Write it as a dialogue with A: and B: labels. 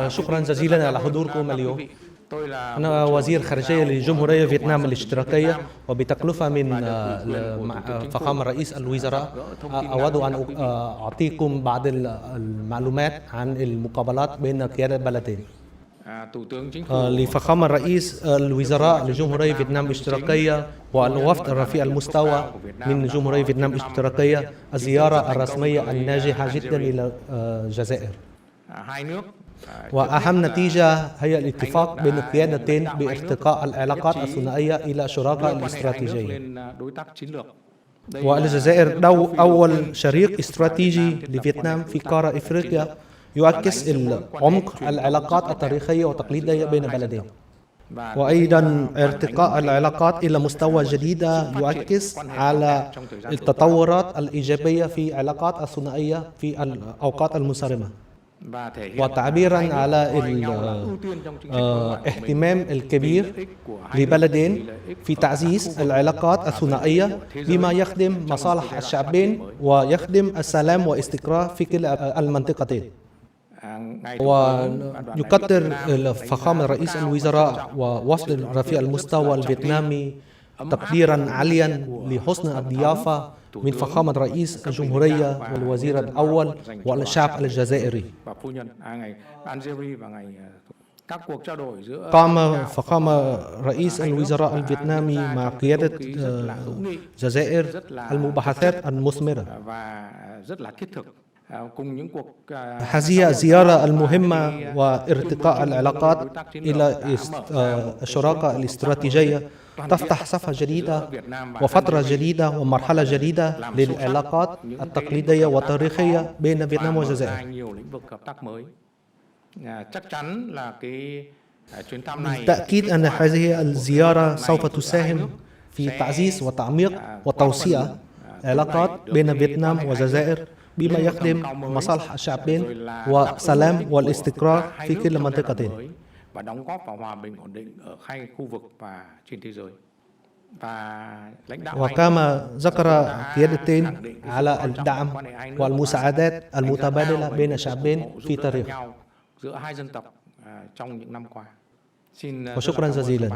A: شكرا جزيلا على حضوركم اليوم. أنا وزير خارجية لجمهورية فيتنام الاشتراكية، وبتكلفة من فخامة رئيس الوزراء أود أن أعطيكم بعض المعلومات عن المقابلات بين قيادة البلدين. لفخامة رئيس الوزراء لجمهورية فيتنام الاشتراكية والوفد رفيع المستوى من جمهورية فيتنام الاشتراكية الزيارة الرسمية الناجحة جدا إلى الجزائر، وأهم نتيجة هي الاتفاق بين القيادتين بارتقاء العلاقات الثنائية إلى شراكة الاستراتيجية. والجزائر أول شريك استراتيجي لفيتنام في قارة إفريقيا، يعكس عمق العلاقات التاريخية والتقليدية بين البلدين. وأيضا ارتقاء العلاقات إلى مستوى جديد يعكس على التطورات الإيجابية في العلاقات الثنائية في الأوقات المنصرمة، وتعبيرا على الاهتمام الكبير لبلدين في تعزيز العلاقات الثنائية بما يخدم مصالح الشعبين ويخدم السلام والاستقرار في كلا المنطقتين. ويقدر فخامة رئيس الوزراء ووفد رفيع المستوى الفيتنامي تقديرا عاليا لحسن الضيافة من فخامة رئيس الجمهورية والوزير الأول والشعب الجزائري. قام فخامة رئيس الوزراء الفيتنامي مع قيادة الجزائر المباحثات المثمرة. هذه الزيارة المهمة وارتقاء العلاقات إلى الشراكة الاستراتيجية تفتح صفحة جديدة وفترة جديدة ومرحلة جديدة للعلاقات التقليدية والتاريخية بين فيتنام والجزائر. بالتأكيد أن هذه الزيارة سوف تساهم في تعزيز وتعميق وتوسيع العلاقات بين فيتنام والجزائر بما يخدم مصالح الشعبين والسلام والاستقرار في كل منطقتين. وكما ذكر قيادتين على الدعم والمساعدات المتبادلة بين الشعبين في تاريخ. وشكرا جزيلا.